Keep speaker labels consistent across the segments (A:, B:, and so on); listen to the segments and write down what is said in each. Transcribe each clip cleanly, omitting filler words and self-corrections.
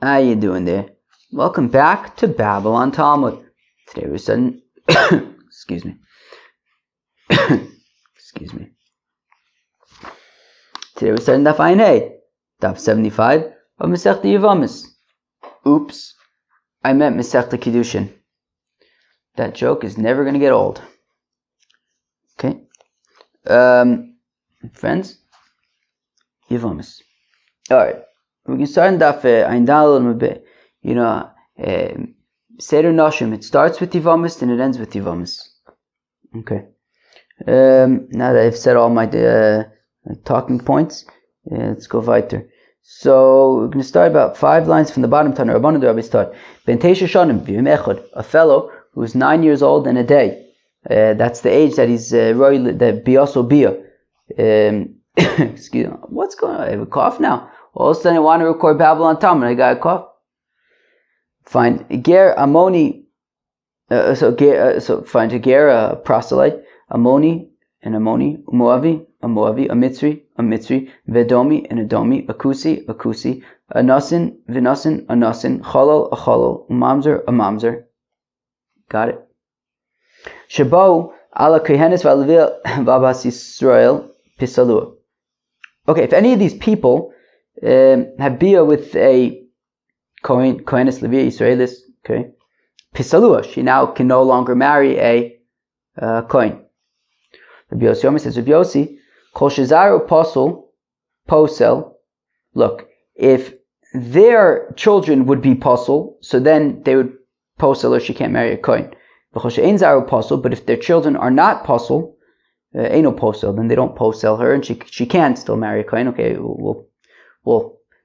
A: How you doing there? Welcome back to Babylon Talmud. Today we're studying excuse me. Today we're studying Daf Ayin Hey, Daf 75 of Masechta Yevamos. Oops, I meant Masechta Kiddushin. That joke is never going to get old. Okay. Friends, Yevamos. Alright. We can start in Daf Ayin Daled a bit. Seder Noshim, it starts with Yevamos and it ends with Yevamos. Okay. Now that I've said all my talking points, let's go weiter. So we're going to start about 5 lines from the bottom. Tana Rabbanu the Rabbi start. Ben Teisha Shonim v'yom echad, a fellow who's 9 years old and a day. That's the age that he's that biaso bia. Excuse me. What's going on? I have a cough now. All of a sudden I want to record Babylon Talmud and I got a cough. Fine. Ger Amoni. So find a Ger, a proselyte, Amoni, and Amoni, Moavi, a Mitzri, Vedomi, and a Domi, a Kusi, a Nasin, Vinasin, a Nasin, Chalal, a Chalal, Mamzer, a Mamzer. Got it. Shabo, ala Kehenes Valavil, Babas Yisrael, Pisalua. Okay, if any of these people have bia with a Kohenes Levi Israelis, okay, Pisalua, she now can no longer marry a Kohen. Rabbi Yossi says, Rabbi Yossi, Kol Shezaru Posel. Look, if their children would be Posel, so then they would Posel, or she can't marry a Kohen. But if their children are not Posel, ain't no Posel, then they don't Posel her, and she can still marry a Kohen. Okay, we'll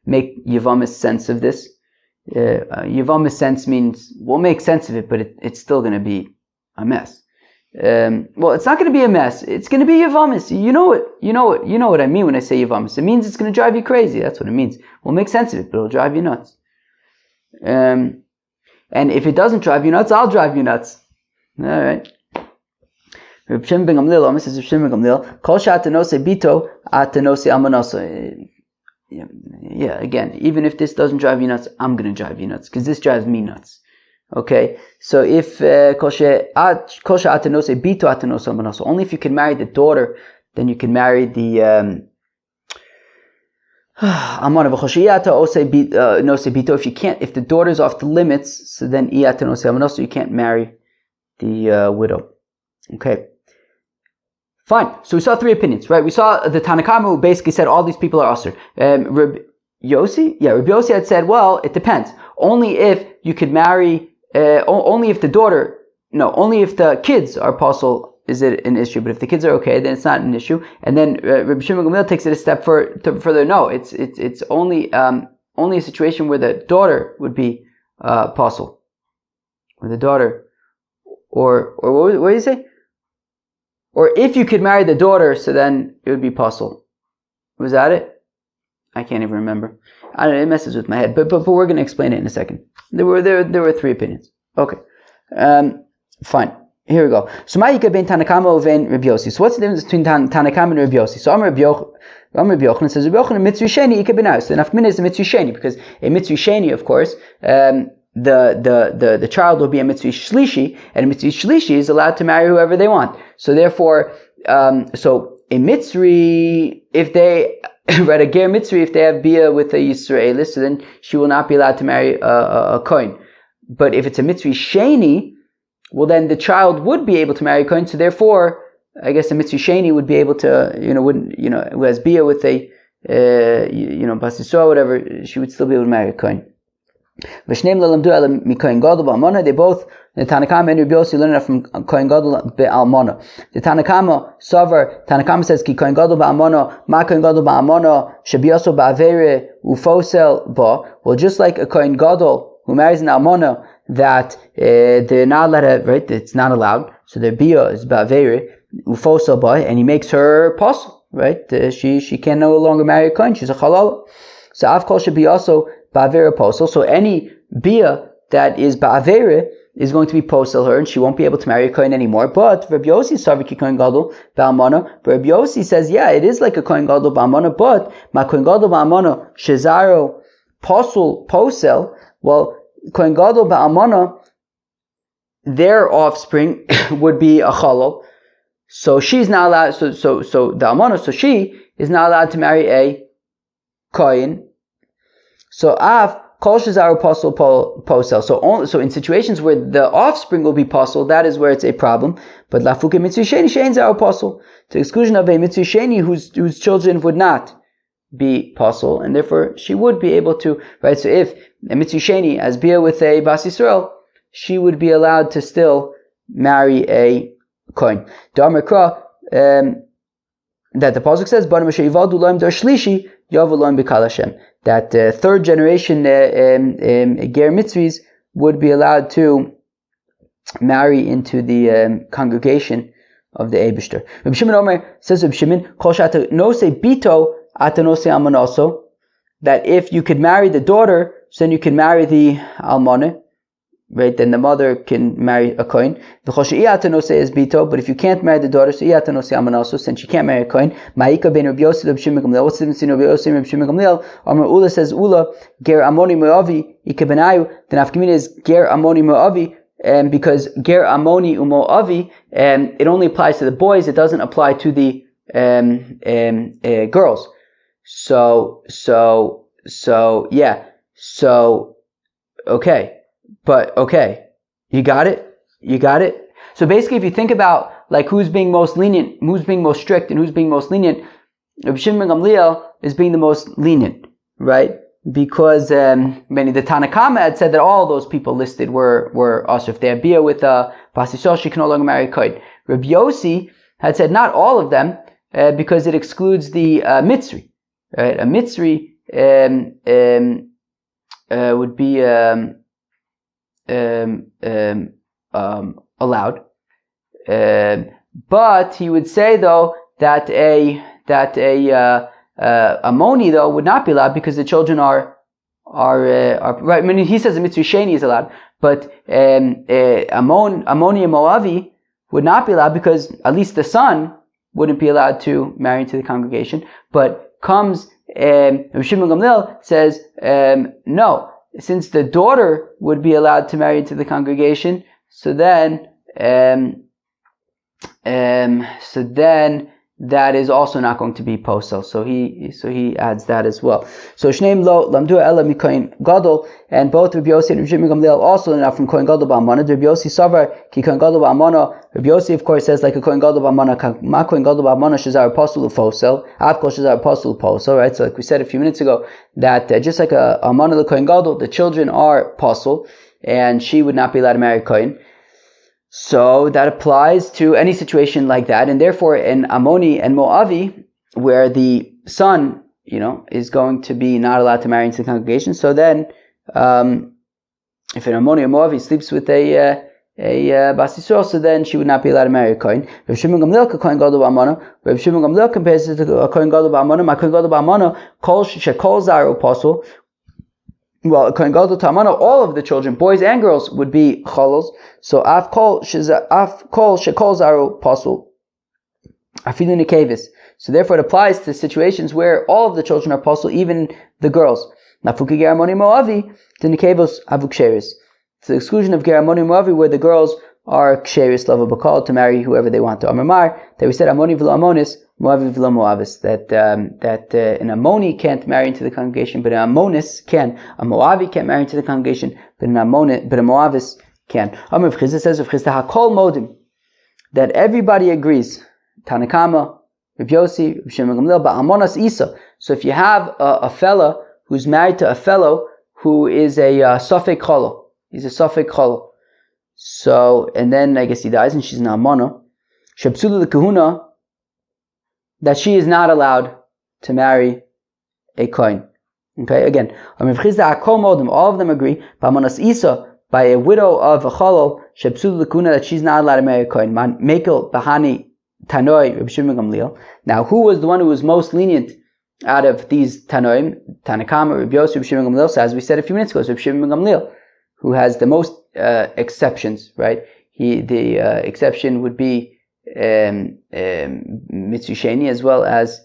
A: make Yevamos sense of this. Yevamos sense means we'll make sense of it, but it's still going to be a mess. Well, it's not going to be a mess. It's going to be Yevamos. You know what I mean when I say Yevamos. It means it's going to drive you crazy. That's what it means. We'll make sense of it, but it'll drive you nuts. And if it doesn't drive you nuts, I'll drive you nuts. All right. Reb Shimon ben Gamliel, says Reb Shimon ben Gamliel, Kol she'atanose bito, atanose almanoso. Yeah, again, even if this doesn't drive you nuts, I'm going to drive you nuts, because this drives me nuts. Okay, so if only if you can marry the daughter, then you can marry the if you can't, if the daughter's off the limits, so then you can't marry the widow. Okay, fine. So we saw 3 opinions, right? We saw the Tanakama who basically said all these people are usher. Rabbi Yossi had said, well, it depends. Only if you could marry. Only if the kids are possible is it an issue. But if the kids are okay, then it's not an issue. And then Rabbi Shimon Gamliel takes it a step further. No, it's only a situation where the daughter would be possible, or the daughter, or what do you say? Or if you could marry the daughter, so then it would be possible. Was that it? I can't even remember. I don't know, it messes with my head, but we're going to explain it in a second. There were 3 opinions. Okay, fine. Here we go. So ma'ika ben Tanakama and Rabbi Yossi. So what's the difference between Tanakama and Rabbi Yossi? So Rabbi Yochanan says Rabbi Yochanan mitzvah sheni ika benaus. So nafmin is a mitzvah sheni, because a mitzvah sheni, of course, the child will be a mitzvah shlishi, and a mitzvah shlishi is allowed to marry whoever they want. So therefore, so a mitzvah, if they a ger mitzvah, if they have bia with a Yisraelis, so then she will not be allowed to marry a Kohen. But if it's a mitzvah sheni, well then the child would be able to marry a Kohen. So therefore, I guess a mitzvah sheni would be able to, who has bia with a, bas Yisrael, whatever, she would still be able to marry a Kohen. They both, the Tanakama and Rabbi Yossi, learn it from Kohen Gadol be'almona. The Tanakama says, Ki Kohen Gadol be'almona, ma Kohen Gadol be'almona, shebiyoso ba'avere ufosel ba. Well, just like a Kohen Gadol who marries an almona, that they're not allowed, right? It's not allowed. So their bia is ba'avere ufosel ba, and he makes her possible, right? She can no longer marry a Kohen. She's a halal. So av kol shebiyoso ba'avere posel. So any bia that is ba'avere is going to be posel her, and she won't be able to marry a Kohen anymore. But Rabbi Yossi Saviki Kohen Gadol ba'almana. But Rabbi Yossi says, yeah, it is like a Kohen Gadol ba'almana, but ma Kohen Gadol ba'almana shezaro Pasul Posel, well, Kohen Gadol Ba'amana, their offspring would be a Chalal. So she's not allowed, so the Amana, so she is not allowed to marry a Kohen. So Av, Kol Shazaru Pasul Posel. So in situations where the offspring will be Pasul, that is where it's a problem. But Lafuke Mitzvah Sheni Shein Zaru Pasul. To exclusion of a Mitzvah Sheni whose children would not be Pasul, and therefore she would be able to, right? So if a Mitzvah Sheni, as Bia with a Bas Yisrael, she would be allowed to still marry a Kohen. That the pasuk says, that third generation ger mitzvahs would be allowed to marry into the congregation of the Eibishter. Reb Shimon Omer says, Reb Shimon, that if you could marry the daughter, so then you can marry the almane. Right, then the mother can marry a kohen. But if you can't marry the daughter, so since she can't marry a kohen, what's the difference between Rabbi Yossi and Rabbi Gamliel? Amar Ula says Ula ger amoni moavi ikebenayu. The nafkamina is ger amoni moavi, because ger amoni umoavi, it only applies to the boys. It doesn't apply to the girls. So okay. But okay, you got it? So basically, if you think about like who's being most lenient, who's being most strict, and who's being most lenient, Rabbi Shimon ben Gamliel is being the most lenient, right? Because many the Tanakama had said that all those people listed were also if they have bia with a Bas Yisrael, she can no longer marry a kohen. Rabbi Yossi had said not all of them because it excludes the Mitzri, right? A Mitzri would be allowed, but he would say though that a moni though would not be allowed because the children are right. I mean, he says the mitzvah sheni is allowed, but amoni and moavi would not be allowed because at least the son wouldn't be allowed to marry into the congregation. But comes Rabbi Shimon Gamliel says no. Since the daughter would be allowed to marry into the congregation, so then that is also not going to be posel. So he adds that as well. So Shneim lo lamdu ela mikoin gadol, and both Rabbi Yossi and Rabbi Shimon Gamliel also learn from kohen gadol ba'amana. Rabbi Yossi savar ki kohen gadol ba'amana. Rabbi Yossi of course says like a kohen gadol ba'amana, ma kohen gadol ba'amana shazar apostle posel, avkol shazar apostle posel. Right. So like we said a few minutes ago that just like a amana the kohen gadol, the children are posel, and she would not be allowed to marry kohen. So that applies to any situation like that, and therefore in Amoni and Moavi, where the son, is going to be not allowed to marry into the congregation. So then, if an Amoni or Moavi sleeps with a Bas Yisrael, so then she would not be allowed to marry a Kohen. Rav Shimon Gamliel Kohen Gadol ba'amana. Rav Shimon Gamliel compares it to a Kohen Gadol ba'amana. My Kohen Gadol ba'amana kol shekol zaru apostle. Well, Kohen Gadol Tamana, all of the children, boys and girls, would be chalols. So af kol shekol zaru pasul, afilu nikevis. So therefore, it applies to situations where all of the children are pasul, even the girls. Nafuki geramoni moavi the nikevos avuksheris. To the exclusion of geramoni moavi, where the girls are ksheris lava bakal to marry whoever they want to. Amar that we said amoni v'lo amonis. Moavi v'lo Moavis, that an Amoni can't marry into the congregation, but an Amonis can. A Moavi can't marry into the congregation, but a Moavis can. Amar Rav Chisda says, Rav Chisda hakol modim, that everybody agrees. Tanakama, Rav Yossi, Rav Shimon Gamliel, ba'amonas isa. So if you have a fella who's married to a fellow who is a safek cholo, he's a safek cholo. So, and then I guess he dies and she's an Amona. Shepsulu the kahuna, that she is not allowed to marry a kohen. Okay, again, all of them agree, by a widow of a chalol, that she's not allowed to marry a kohen. Mekel bahani tanoi Rabbi Shimon Gamliel. Now, who was the one who was most lenient out of these tanoim? Tanakama, Rabbi Yossi, Rabbi Shimon Gamliel. So as we said a few minutes ago, it's Rabbi Shimon Gamliel who has the most exceptions. Right? The exception would be Mitzusheni as well as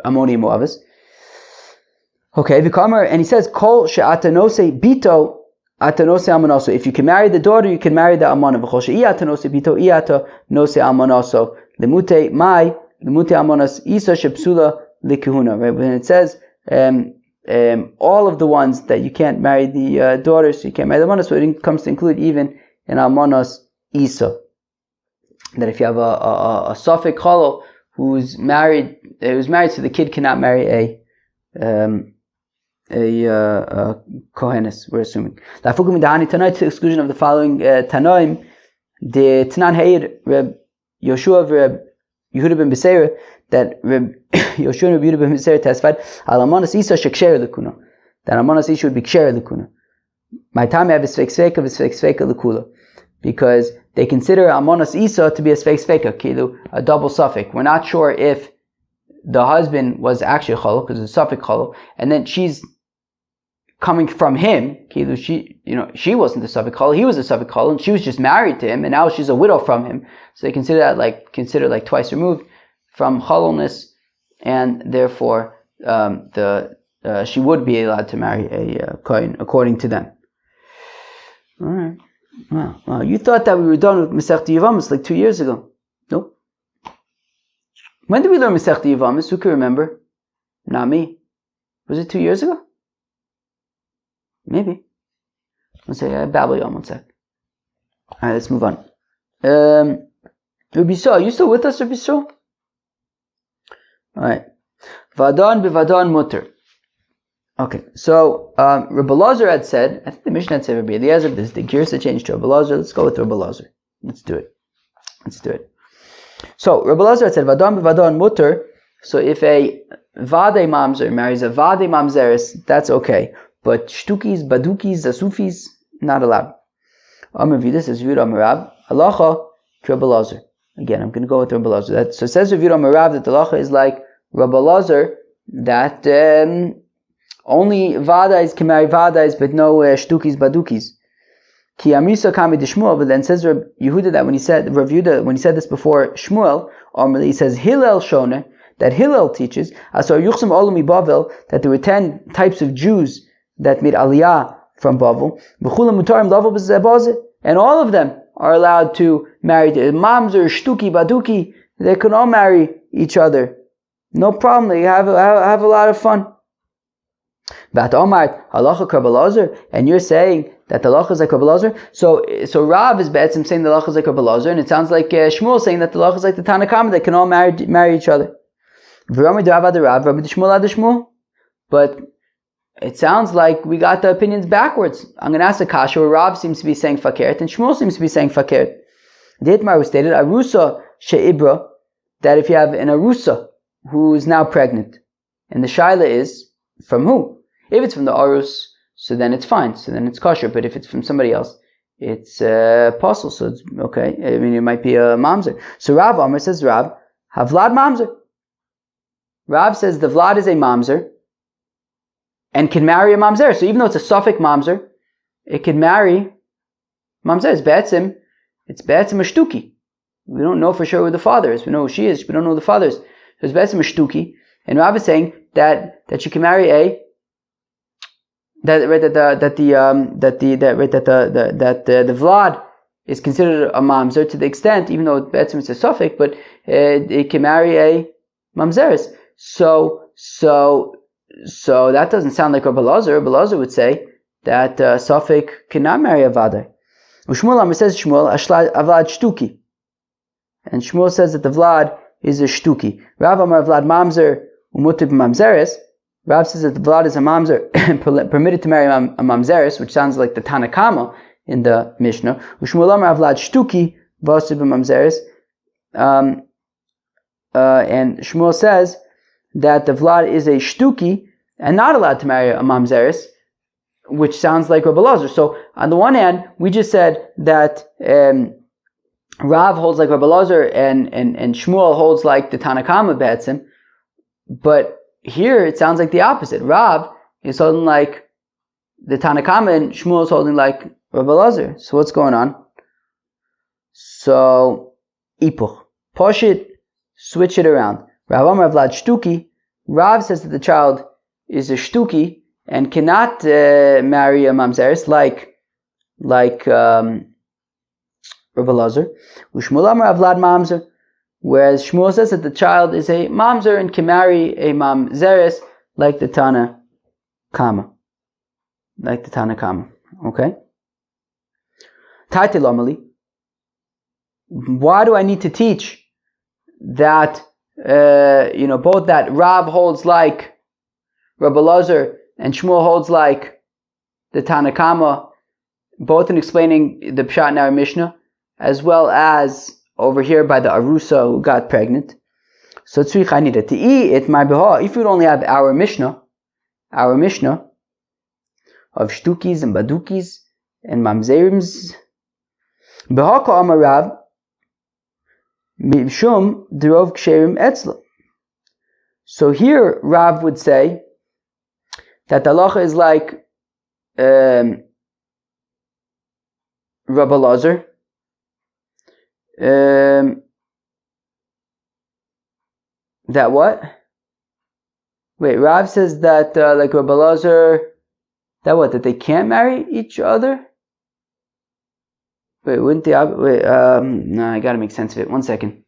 A: Ammoni and Moavis. Okay, Vikamer, and he says, Kol she'atanose bito atanose almanoso. If you can marry the daughter, you can marry the almana. V'chol she'iatanose bito iatanose almanoso. Lemute mai lemute almanos isa shepsula likihuna. Right, when it says all of the ones that you can't marry the daughters, so you can't marry the almanos, so it comes to include even an almanos isa. That if you have a Safek Cholo who's married, so the kid cannot marry a Kohenes, we're assuming. Tonight, to the exclusion of the following Tanoim, the Tanan Heir, Reb Yoshua, Reb Yehuda ben Beseira, that Reb Yoshua and Reb Yehuda ben Beseira testified, Alamanas Isa sheksher lekuna, that Alamanas Isa would be ksher lekuna. My time I have a svek sveka lekula, because they consider Almanas Isa to be a svek sveka, kilu, a double suffix. We're not sure if the husband was actually a cholo, because it's a suffix cholo, and then she's coming from him, kilu, she wasn't the suffix cholo, he was a suffix cholo, and she was just married to him, and now she's a widow from him. So they consider that like twice removed from choloness, and therefore she would be allowed to marry a kohen according to them. All right. Wow. You thought that we were done with Masechta Yevamos like 2 years ago. Nope. When did we learn Masechta Yevamos? Who can remember? Not me. Was it 2 years ago? Maybe. Let's say, babble you on 1 sec. Alright, let's move on. Rabbi Yisrael, are you still with us, Rabbi Yisrael? Alright. Vadon b'vadon mutter. Okay, so Rabbi Lazar had said, I think the Mishnah had said Rabbi Eliezer, this is the gears that changed to Rabbi Lazar. Let's go with Rabbi Lazar. Let's do it. So Rabbi Lazar had said, Vadon b'vadon mutter. So if a Vadei mamzer marries a Vadei mamzeres, that's okay. But shtukis, badukis, zasufis, not allowed. Amar Vida says, Yud Amarav, halacha to Rabbi Lazar. Again, I'm going to go with Rabbi Lazar. So it says Yud Amarav that the halacha is like Rabbi Lazar, that only Vadais can marry Vadais, but no shtukis, badukis. Ki Amrisa Kami de Shmuel, but then says Rabbi Yehuda that when he said this before Shmuel, he says Hillel Shone, that Hillel teaches, Asar Yuchsam Olami Bavel, that there were 10 types of Jews that made Aliyah from Bavel, and all of them are allowed to marry Mamzer, Shtuki, Baduki, they can all marry each other. No problem, they have a lot of fun. But Omar, halacha Rabbi Lazar, and you're saying that the halacha is like Rabbi Lazar. So Rav is saying the halacha is like Rabbi Lazar, and it sounds like Shmuel saying that the halacha is like the Tanna Kama, they can all marry each other. But it sounds like we got the opinions backwards. I'm going to ask a kasha where Rav seems to be saying fakert and Shmuel seems to be saying fakert. The Itmar was stated, Arusa she'ibra, that if you have an Arusa who is now pregnant, and the shaila is from who? If it's from the Arus, so then it's fine, so then it's kosher. But if it's from somebody else, it's apostle, so it's okay. I mean, it might be a mamzer. So Rav Amar says, Rav, havlad mamzer. Rav says the vlad is a mamzer and can marry a mamzer. So even though it's a suffix mamzer, it can marry mamzer. It's be'etzim a shtuki. We don't know for sure who the father is. We know who she is, we don't know who the father is. So it's be'etzim a shtuki. And Rav is saying that she can marry the vlad is considered a mamzer to the extent, even though it's a suffix, but it can marry a mamzeres. So that doesn't sound like Rabbi Lazar. Rabbi Lazar would say that suffix cannot marry a vadai. Shmuel Amar says avlad shtuki, and Shmuel says that the vlad is a shtuki. Rav Amar vlad mamzer umutib mamzeres. Rav says that the vlad is a mamzer permitted to marry a mamzeres, which sounds like the Tanna Kama in the Mishnah. Shmuel Amar vlad shtuki vasib mamzeres, and Shmuel says that the vlad is a shtuki and not allowed to marry a mamzeres, which sounds like Rabbi Lazar. So on the one hand, we just said that Rav holds like Rabbi Lazar and Shmuel holds like the Tanna Kama be'etzim, but here it sounds like the opposite. Rav is holding like the Tanna Kama and Shmuel is holding like Rabbi Lazar. So what's going on? So Ipuch. Poshit, switch it around. Rav Amar Vlad Shtuki, Rav says that the child is a shtuki and cannot marry a mamzeres like Rabbi Lazar. Ushmuel Amar Avlad mamzer. Whereas Shmuel says that the child is a mamzer and can marry a mamzeres like the Tana Kama. Okay? Taitil Amali. Why do I need to teach that, both that Rav holds like Rabbi Lazar and Shmuel holds like the Tana Kama, both in explaining the Pshat in our Mishnah, as well as over here by the Arusa who got pregnant. So tzrich I needed to eat it my beha. If we would only have our Mishnah of shtukis and badukis and mamzerims, beha ka amar Rav mishum derov ksherim etzla. So here Rav would say that the halacha is like Rabbi Lazar. That what? Wait, Rav says that like Rabbi Lazar, that they can't marry each other? Wait, wouldn't they? No, I gotta make sense of it. 1 second.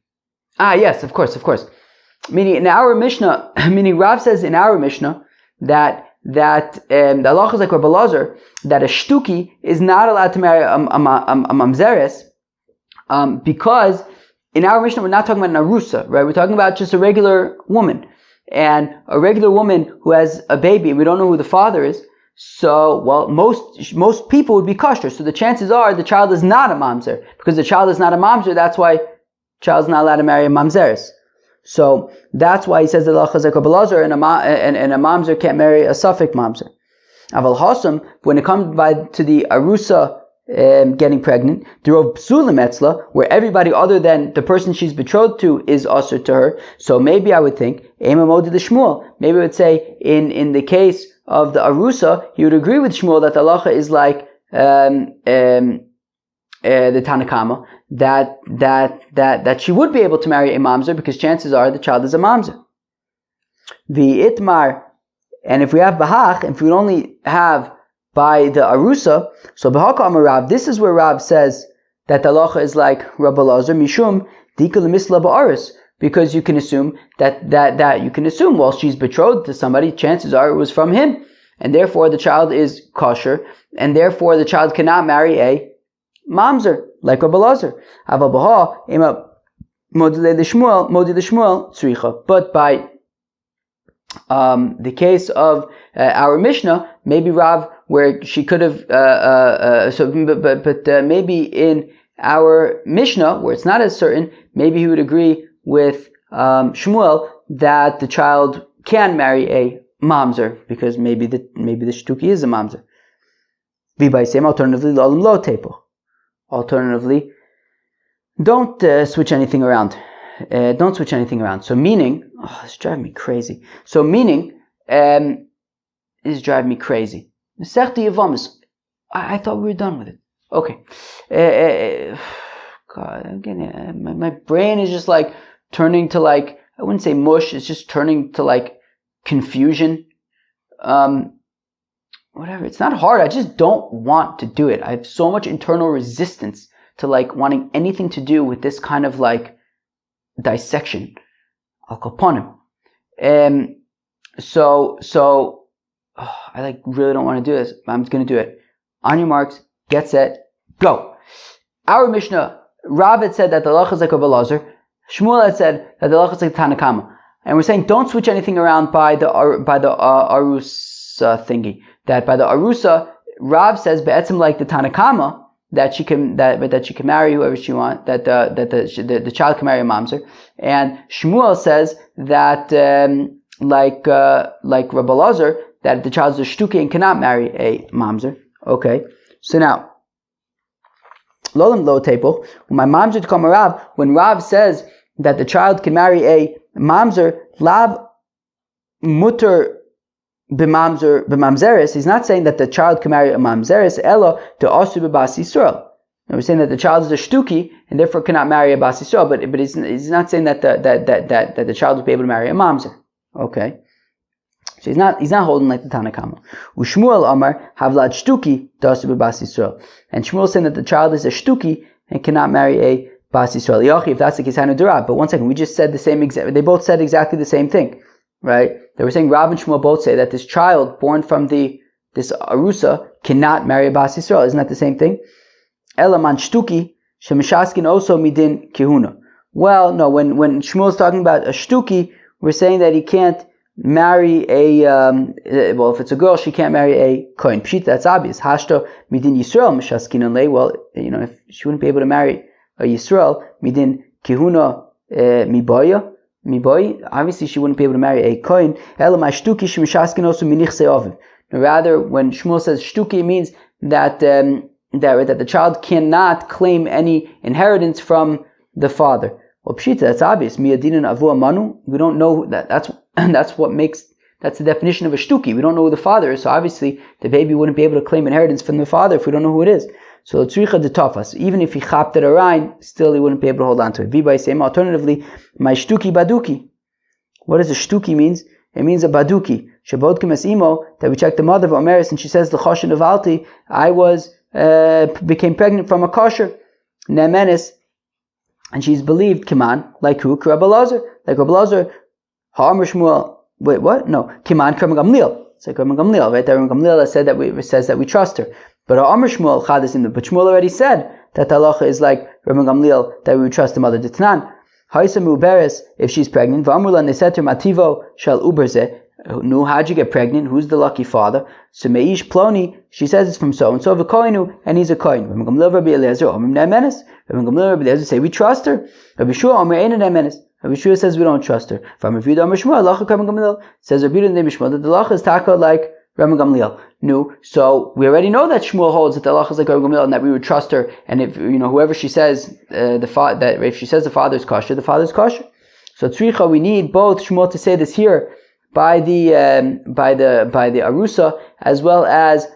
A: Yes, of course. Meaning in our Mishnah, Rav says in our Mishnah that the halacha is like Rabbi Lazar, that a shtuki is not allowed to marry a mamzeres, because in our Mishnah we're not talking about an arusa, right? We're talking about just a regular woman, and a regular woman who has a baby, and we don't know who the father is. So, most people would be kosher. So the chances are the child is not a mamzer. Because the child is not a mamzer, that's why the child's not allowed to marry a mamzeres. So that's why he says that halacha is like Rabbi Lazar, and a mamzer can't marry a suffix mamzer. Aval hasam, when it comes to the arusa getting pregnant, derov psulim etzla, where everybody other than the person she's betrothed to is usher to her. So maybe I would think ema modi the Shmuel. Maybe I would say in the case of the arusa, he would agree with Shmuel that the halacha is like the Tana Kama, that she would be able to marry a mamzer because chances are the child is a mamzer. The itmar, and if we have bahach, if we only have by the arusa, so bahaka amar Rav, this is where Rav says that the halacha is like Rabbi Lazar mishum dikul misla ba'aris, because you can assume well, she's betrothed to somebody, chances are it was from him, and therefore the child is kosher, and therefore the child cannot marry a mamzer like Rabbi Lazar. But by the case of our Mishnah, maybe Rav, where she could have, maybe in our Mishnah, where it's not as certain, maybe he would agree with Shmuel that the child can marry a mamzer, because maybe the shtuki is a mamzer. Alternatively, don't switch anything around. So meaning, it's driving me crazy. So meaning, is driving me crazy. I thought we were done with it. Okay. God, again, my brain is just like turning to like, I wouldn't say mush, it's just turning to like confusion. Whatever. It's not hard. I just don't want to do it. I have so much internal resistance to like wanting anything to do with this kind of like dissection. Al kaponim. I like really don't want to do this, but I'm going to do it. On your marks, get set, go. Our Mishnah, Rav had said that the halacha is like Rabbi Lazar. Shmuel had said that the halacha is like Tana Kama. And we're saying don't switch anything around by the arusa thingy. That by the arusa, Rav says be'etzim like the Tana Kama, that she can marry whoever she wants, that the child can marry a mamzer. And Shmuel says that like Rabbi Lazar, that the child is a shtuki and cannot marry a mamzer. Okay, so now lolam lo tepo. When my mamzer to come Rav, when Rav says that the child can marry a mamzer, lav mutter b'mamzeres, he's not saying that the child can marry a mamzeres, elo to asu b'bas Yisrael. We're saying that the child is a shtuki and therefore cannot marry a bas Yisrael, but he's not saying that the child would be able to marry a mamzer. Okay, So he's not holding like the Tanakama. Ushmuel Amar Havlad Shtuki Dasu B'Bas Yisrael. And Shmuel saying that the child is a Shtuki and cannot marry a Bas Yisrael. Yochi, if that's the case, Hanu Durab. But one second, we just said the same exact. They both said exactly the same thing, right? They were saying Rav and Shmuel both say that this child born from this Arusa cannot marry a Bas Yisrael. Isn't that the same thing? Elaman Shtuki Shemishaskin also midin kihuna. Well, no. When Shmuel's talking about a Shtuki, we're saying that he can't marry if it's a girl, she can't marry a kohen. Pshit, that's obvious. Hashto midin Yisrael mishaskin lei. Well, if she wouldn't be able to marry a Yisrael midin kihuna miboya. Obviously, she wouldn't be able to marry a kohen. Elamai shtuki shemishaskin also minich se'oviv. Rather, when Shmuel says shtuki, it means that the child cannot claim any inheritance from the father. Well, pshita, that's obvious. Miyadinin avu amanu. We don't know that. That's the definition of a shtuki. We don't know who the father is, so obviously the baby wouldn't be able to claim inheritance from the father if we don't know who it is. So tzricha de tafas. Even if he chapped it arayin, still he wouldn't be able to hold on to it. V'bay same. Alternatively, my shtuki baduki. What does a shtuki means? It means a baduki. Shabodkim es imo, that we check the mother of Omeris and she says the choshen of alti. I became pregnant from a kosher nemenis. And she's believed, Kiman, like who? Rabbi Lazar. Like Rabbi Lazar, Ha'amr Shmuel. Wait, what? No. Kiman, Rabbi Gamliel. It's like Rabbi Gamliel, right? Rabbi Gamliel says that we trust her. But Ha'amr Shmuel, but Shmuel already said that halacha is like Rabbi Gamliel, that we would trust the mother. D'Tnan, Haisa Muberes, if she's pregnant, V'amrula, and they said to her, Mativo shall uberze. No, how'd you get pregnant? Who's the lucky father? So Meish Ploni, she says it's from so and so, V'koinu, and he's a kohen. Rabbi Gamliel, Rabbi Eliezer, Omrim Ne'emenes. Rabbi Gamliel, Rabbi Eliezer say we trust her. Rabbi Shua, Omer Ein Ne'emenes. Rabbi Shua says we don't trust her. From Rabbi Yehuda, Omer Shmuel, Lacha Rabbi Gamliel says Rabbi Yehuda, Rabbi Shmuel that the lacha is taka like Rabbi Gamliel. No, so we already know that Shmuel holds that the lacha is like Rabbi Gamliel and that we would trust her. And if whoever she says that if she says the father's kosher, the father's kosher. So tzricha, we need both Shmuel to say this here by the arusa as well as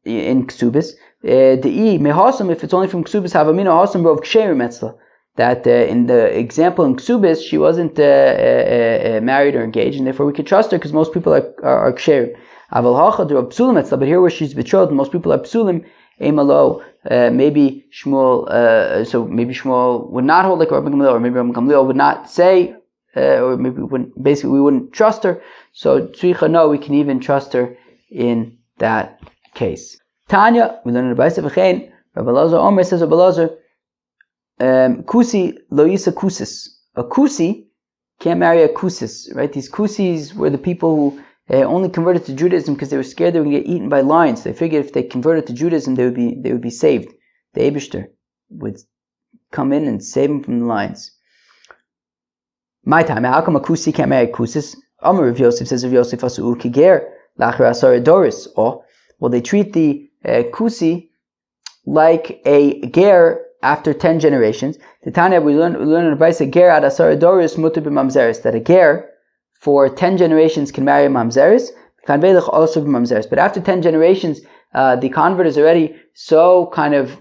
A: in ksubis. The mehasam, if it's only from ksubis, havamina hasam rov ksherim etzla. That in the example in ksubis, she wasn't married or engaged, and therefore we can trust her because most people are ksherim. Aval hacha der psulim etzla, but here where she's betrothed, most people are psulim. Emalo, maybe Shmuel would not hold like Rabbi Gamliel, or maybe Rabbi Gamliel would not say. Or maybe we wouldn't trust her. So tzricha, no, we can even trust her in that case. Tanya, we learn in the Brayso v'chein. Rabbi Lazar Omer says Rabbi Lazar, kusi lo yisa kusis. A kusi can't marry a kusis, right? These kusis were the people who only converted to Judaism because they were scared they would get eaten by lions. They figured if they converted to Judaism, they would be saved. The Eibishter would come in and save them from the lions. My time, how come a kusi can't marry a kusis? Amar Rav Yosef says Rav Yosef asu kiger lachar asar doris. Oh, well, they treat the kusi like a ger after 10 generations. The Tanya we learn in the Brayso ger ad asar doris mutar b'mamzeres, that a ger for 10 generations can marry a mamzeres. Kanvelach also b'mamzeres, but after 10 generations, the convert is already so kind of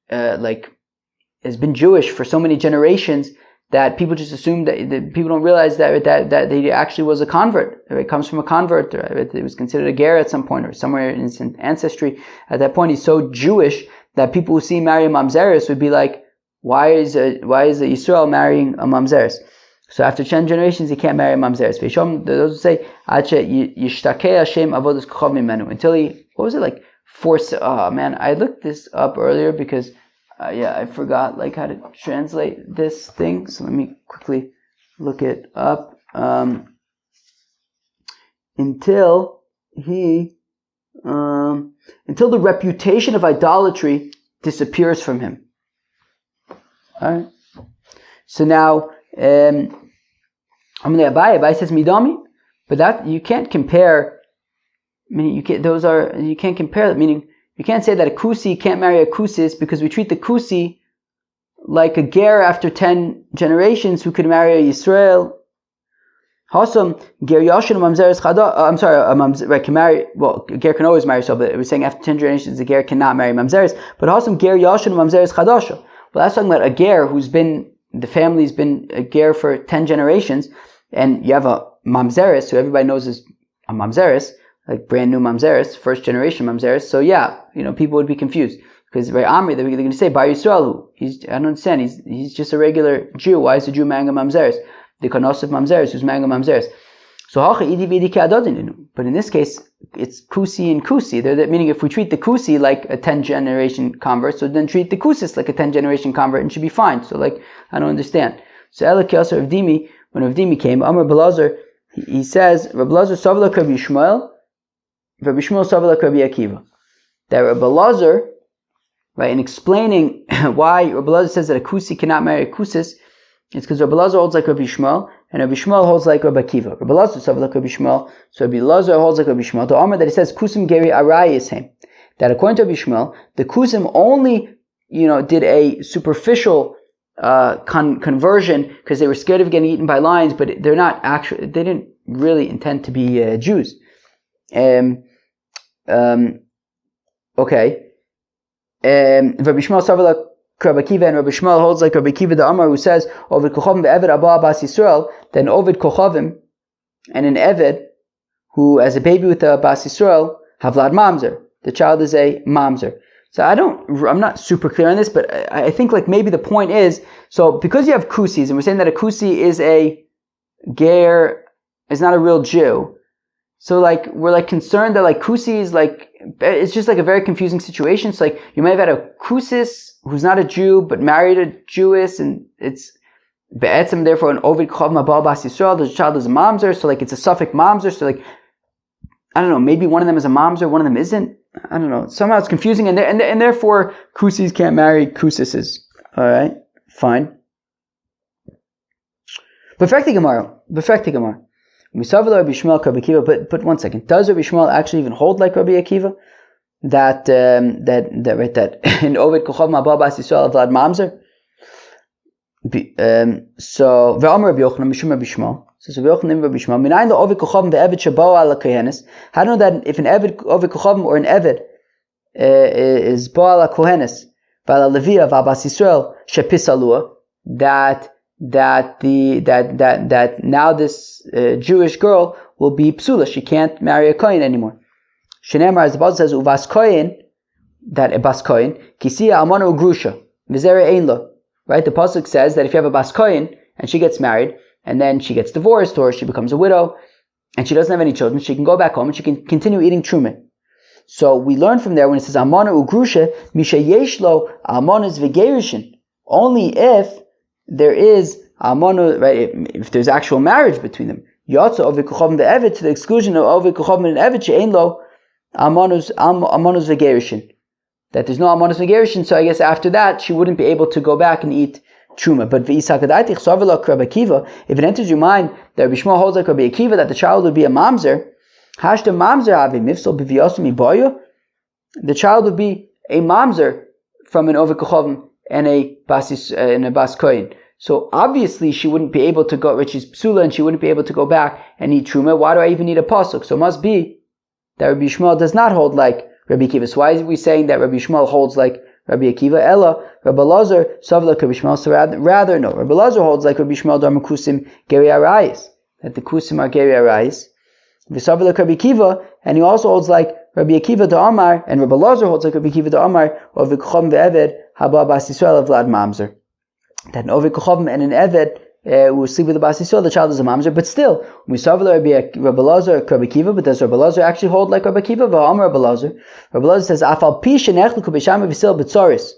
A: has been Jewish for so many generations that people just assume that people don't realize that he actually was a convert. It comes from a convert. It was considered a ger at some point or somewhere in his ancestry. At that point, he's so Jewish that people who see marry a mamzeres would be like, why is a Yisrael marrying a mamzeres? So after 10 generations, he can't marry a mamzeres. Those who say until he, what was it like? I looked this up earlier because I forgot how to translate this thing. So let me quickly look it up. Until the reputation of idolatry disappears from him. Alright. So now, Abai says midami, but that you can't compare. Meaning you can't compare that. Meaning you can't say that a kusi can't marry a kusis because we treat the kusi like a ger after 10 generations who could marry a Yisrael. Hasam ger yashin mamzeres chada. I'm sorry, can marry. Well, a ger can always marry so, but we're saying after 10 generations, the ger cannot marry mamzeres. But hasam ger yashin mamzeres chadasha. Well, that's talking about a ger who's been, the family's been a ger for 10 generations, and you have a mamzeris, who everybody knows is a mamzeris, like brand new mamzeris, first generation mamzeris. So yeah, people would be confused because by Amri they're going to say Bar Yisrael. I don't understand. He's just a regular Jew. Why is a Jew marrying a mamzeris? The Kanosif mamzeris, who's marrying a mamzeris. So but in this case, it's kusi and kusi. Meaning, if we treat the kusi like a 10-generation convert, so then treat the kusis like a 10-generation convert and should be fine. So I don't understand. So Elakiyasar of Dimi, when Rav Dimi came, Amar Belazar, he says, Rav Belazar Savla Rabbi Yishmael, Rabbi Yishmael Savla Rabbi Akiva. That Rav Belazar, right, in explaining why Rabbi Belazar says that a kusi cannot marry a kusis, it's because Rabbi Belazar holds like Rabbi Yishmael, and Rabbi Yishmael holds like Rabbi Akiva. Rabbi Belazar Savla like Rabbi Yishmael, so Rabbi Belazar holds like Rabbi Yishmael. The Amar that he says, Kusim Geri Arayis Hem. That according to Rabbi Yishmael, the kusim only, did a superficial conversion because they were scared of getting eaten by lions, but they didn't really intend to be Jews. Okay. Rabbi Yishmael Savla Rabbi Akiva, and Rabbi Shmuel holds like Rabbi Akiva the Amar, who says Ovid Kochavim ve'Eved Abba Bas Yisrael. Then Ovid Kochavim and an Eved who, as a baby with a Bas Yisrael, Havlad Mamzer. The child is a Mamzer. So I'm not super clear on this, but I think maybe the point is, so because you have kusis, and we're saying that a kusi is a ger, is not a real Jew. So we're concerned that kusi is it's just a very confusing situation. So you might have had a kusis who's not a Jew but married a Jewess, and it's be'etzem therefore an ovid kochavim abal bas Yisrael. The child is a mamzer, so it's a suffix mamzer. So I don't know, maybe one of them is a mamzer, one of them isn't. I don't know. Somehow it's confusing, and therefore kusis can't marry kusises. All right, fine. Befekti Gemara. Rabbi Shmuel Rabbi Akiva, but one second. Does Rabbi Shmuel actually even hold like Rabbi Akiva? That in Ovid Kochavim Abba Bas Yisrael Vlad Mamzer. So Ve'amar Rabbi Yochanan Mishum Rabbi Shmuel. So Rabbi Yochanan Rabbi Shmuel. Minayin the Ovid Kochavim ve'Eved Shabao ala Kohenes. How do you know that if an Ovid Kochavim or an Eved is Bo ala Kohenes v'ala Levia v'Abbas Yisrael shepisalua, that now this Jewish girl will be psula. She can't marry a kohen anymore. Shenemar, as the Bible says, uvas kohen, that a bas kohen, kisiya almana ugrusha, v'zera einlo. Right? The pasuk says that if you have a bas kohen and she gets married and then she gets divorced or she becomes a widow and she doesn't have any children, she can go back home and she can continue eating truma. So we learn from there when it says almana ugrusha, misha yeshlo almanas v'gerushin. Only if there is almana, right? If there's actual marriage between them, yotza ovid kochavim ve'eved, to the exclusion of ovid kochavim and eved she'ein lo almanos v'gerushin. That there's no almanos v'gerushin, so I guess after that she wouldn't be able to go back and eat truma. But v'isakadaitich savela Rabbi Akiva, if it enters your mind that Rabbi Shmuel holds like Rabbi Akiva that the child would be a mamzer, hashta mamzer avi mifsol b'viyosum iboyu, the child would be a mamzer from an ovid kochavim and a bas kohen. So obviously she wouldn't be able to go, which is psula, and she wouldn't be able to go back and eat truma. Why do I even need a pasuk? So it must be that Rabbi Shmuel does not hold like Rabbi Akiva. So why are we saying that Rabbi Shmuel holds like Rabbi Akiva? Ella, Rabbi Lazar, savla Rabbi Shmuel. So rather no. Rabbi Lazar holds like Rabbi Shmuel, dharma kusim geri arayis, that the kusim are geri arayis. V'savla Rabbi Akiva, and he also holds like Rabbi Akiva the Amar, and Rabbi Lazar holds like Rabbi Akiva the Amar, of v'kucham ve'eved haba bas Yisrael of Vlad Mamzer. That an ovid kochavim and an eved will sleep with the bas Yisrael, the child is a mamzer. But still, we saw Rabbi Lazar, Rabbi Akiva, but does Rabbi Lazar actually hold like Rabbi Akiva? V'amar Rabbi Lazar. Rabbi Lazar says, "Afal pi shenechlu b'shama b'sil b'tzoris."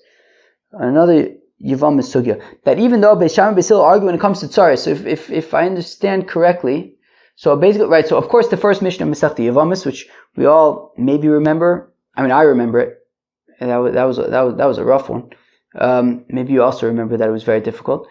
A: Another Yivam sugya, that even though Beisham and Basil argue when it comes to tzaris, so if I understand correctly, so basically, right. So of course, the first mission of Masechta Yavamis, which we all maybe remember. I mean, I remember it. And that was a rough one. Maybe you also remember that it was very difficult.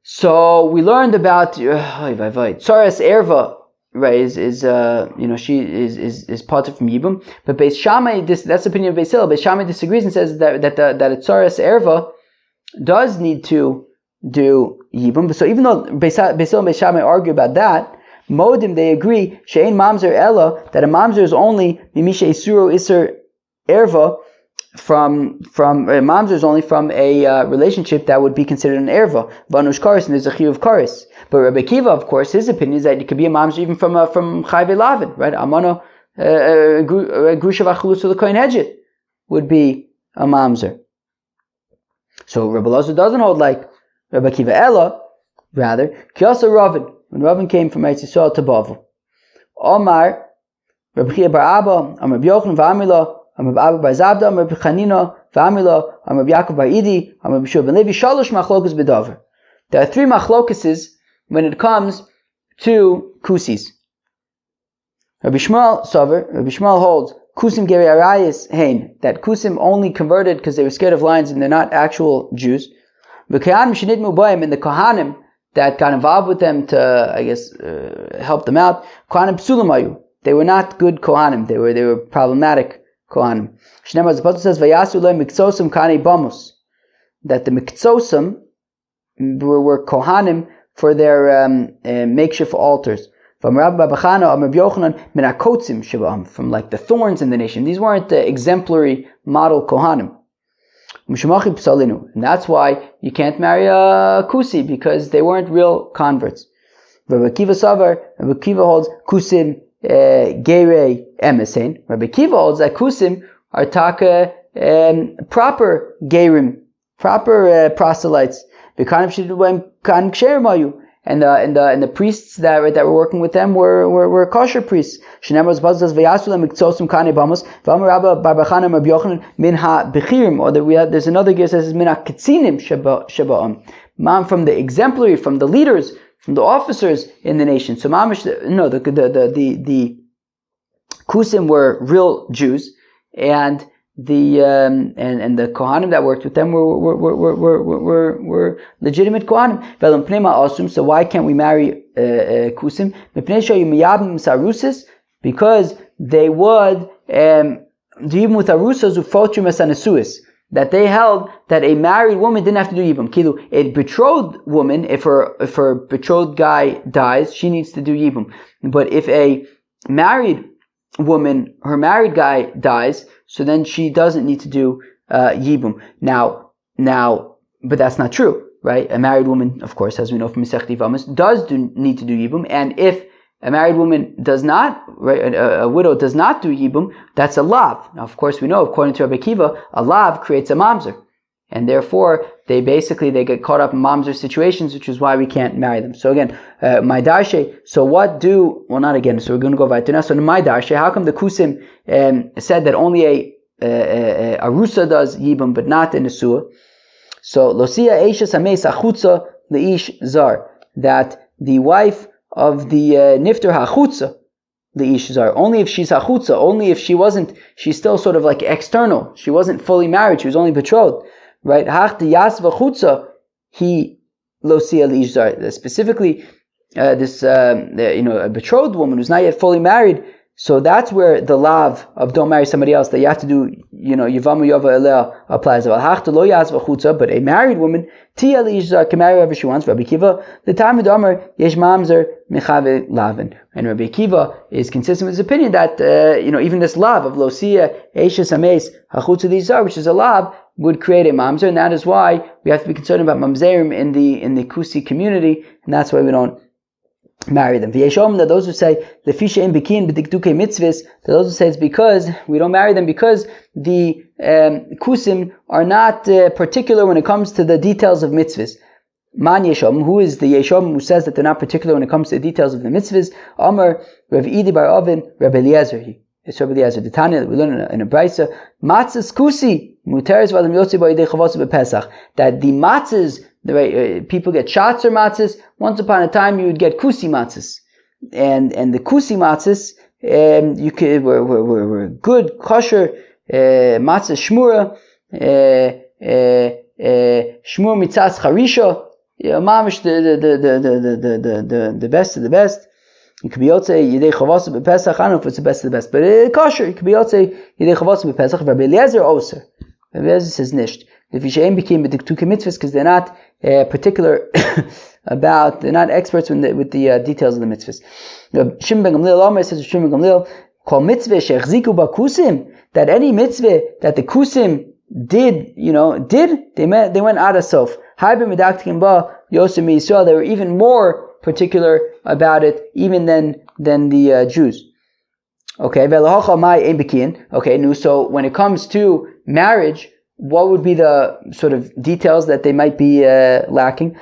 A: So we learned about Tzaras Erva, right? She is part of from Yibum, but Beis Shammai, that's the opinion of Beis Hillel. Beis Shammai disagrees and says that a Tzaras Erva does need to do Yibum. So even though Beis Hillel and Beis Shammai argue about that, Modim they agree She'ein Mamzer Ella, that a Mamzer is only Mimisha Isuro Iser Erva mamzer is only from a relationship that would be considered an erva. Vanush karis, and there's a chiyuv karis. But Rabbi Kiva, of course, his opinion is that it could be a mamzer even from chayve lavin, right? Amano grusha v'achulus l'koyin hedget would be a mamzer. So Rabbi Elazar doesn't hold like Rabbi Kiva Ella, rather Kiyasa Ravin, when Ravin came from Eretz Yisrael to Bavel. Omar Rabbi Chia bar Abba, Rabbi Yochanan v'Amila, Rabbi Abba bar Zabda, Rabbi Chanina v'Amila, Rabbi Yaakov bar Idi, Rabbi Shua ben Levi. Shalosh machlokas b'davar. There are 3 machlokases when it comes to kusis. Rabbi Shmuel holds kusim geri arayis hein, that kusim only converted because they were scared of lions and they're not actual Jews. The Kohanim shenidmu b'hem, and the Kohanim that got involved with them to, I guess, help them out. Kohanim psulim, they were not good Kohanim. They were problematic Kohanim. Shneimar, the Pasuk says, "Vayasu le mikzosim kanei bamos," that the mikzosim were Kohanim for their makeshift altars. From Rabbi Bachana or Rabbi Yochanan min hakotzim sheba'am, from like the thorns in the nation. These weren't the exemplary model Kohanim. And that's why you can't marry a kusi, because they weren't real converts. Rabbi Kiva holds kusim gerei emesein. Rabbi Kiva holds that kusim are taka proper gerim, proper proselytes. And the priests that were working with them were kosher priests. There's another gear that says min ha-ketzinim sheba'am, from the exemplary, from the leaders, from the officers in the nation. So the kusim were real Jews, and the Kohanim that worked with them were legitimate Kohanim. So why can't we marry kusim? Because they would even with arusas that they held that a married woman didn't have to do yibum. Kilu, a betrothed woman, if her betrothed guy dies, she needs to do yibum. But if a married woman, her married guy dies, so then she doesn't need to do yibum. Now, but that's not true, right? A married woman, of course, as we know from Masechta Yevamos, does need to do yibum, and if a married woman does not, right, a widow does not do yibum, that's a lav. Now, of course, we know, according to Rabbi Kiva, a lav creates a mamzer, and therefore they get caught up in mamzer situations, which is why we can't marry them. So again, my darshe. So what do? Well, not again. So we're going to go weiter now. So in my darshe, how come the kusim said that only a arusa does yibum, but not a nesua? So losia eishes hameis achutza leish zar, that the wife of the nifter hachutza leish zar, only if she's hachutza, only if she's still sort of like external, she wasn't fully married, she was only betrothed, right? Hach de yasva chutza he losia leish zar, specifically this a betrothed woman who's not yet fully married. So that's where the lav of don't marry somebody else that you have to do, yivamu yava eleh applies. But a married woman, tia liishzar, can marry whoever she wants. Rabbi Kiva, the time of Amar yesh mamzer mechave lavin, and Rabbi Kiva is consistent with his opinion that even this lav of losia eishes hameis hachutza liishzar, which is a lav, would create a mamzer, and that is why we have to be concerned about mamzerim in the Kusi community, and that's why we don't marry them. That those who say the fisha in bikin b'dikduke mitzvahs, that those who say it's because we don't marry them because the kusim are not particular when it comes to the details of mitzvahs. Man yeshom, who is the yeshom who says that they're not particular when it comes to the details of the mitzvahs? Amar Rav Idi bar Ovin, Rav Eliezer. It's Rav Eliezer. The Tanya that we learn in a brisa, matzahs kusi muteres v'adam yotzi ba'idei chavos b'pesach, that the matzahs, people get shatzer matzahs. Once upon a time, you would get kusi matzahs, and the kusi matzahs were good kosher matzahs shmura shmur mitzas charisha, mamish the best of the best. It could be yotzei yidei chavos b'pesach. I don't know if it's the best of the best, but kosher. It could be yotzei yidei chavos b'pesach. Rabbi Eliezer oser. Rabbi Eliezer says nisht. The Fishaim became the two mitzvahs because they're not particular about, they're not experts with the details of the mitzvahs. Shimon ben Gamliel Omer says, Shimon ben Gamliel, kol mitzvah shechziku ba kusim, that any mitzvah that the kusim they went out of Sof. They were even more particular about it, even than the Jews. Okay, so when it comes to marriage, what would be the sort of details that they might be lacking?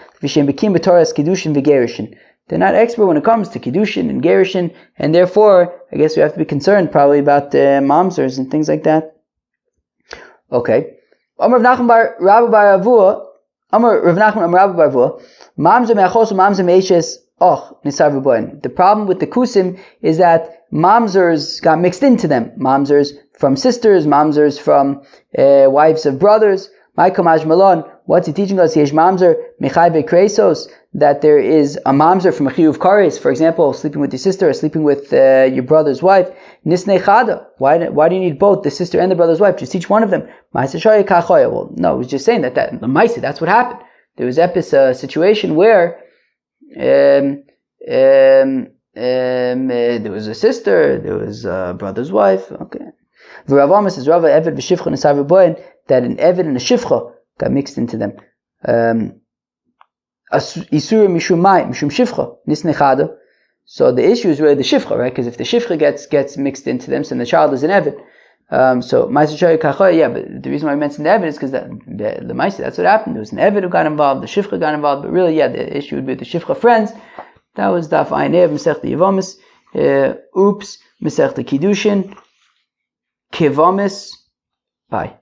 A: They're not expert when it comes to Kiddushin and Gerushin, and therefore, I guess we have to be concerned probably about mamzers and things like that. Okay. Amar Rav Nachman bar Rabba bar Avua, Amar Rav Nachman Amar Rabba bar Avua, mamzer me'achos mamzer me'eshes nisar v'boin. The problem with the kusim is that mamzers got mixed into them. Mamzers from sisters, mamzers from wives of brothers. Michael Malon, what's he teaching us? Yesh mamzer mechai bekresos, that there is a mamzer from a chiyuv kares, for example, sleeping with your sister or sleeping with your brother's wife. Nisnei chada. Why do you need both the sister and the brother's wife? Just teach one of them. Well, no, it was just saying that the Maisa, that's what happened. There was a situation where there was a sister, there was a brother's wife. Okay. Rav Amos says Rav Eved v'shivcha nisar v'boyin, that an Eved and a shivcha got mixed into them. Isur mishum mai mishum shivcha nisnei chada. So the issue is really the shivcha, right? Because if the shivcha gets mixed into them, so the child is an Eved. So Ma'aser Shoy Kachoy, yeah, but the reason why I mentioned the Eved is because the Ma'aser, that's what happened. There was an Eved who got involved, the shivcha got involved, but really, yeah, the issue would be with the shivcha friends. That was Daf Ayin Ev, Masech the Yevomis, Masech the Kiddushin, Kevomis. Bye.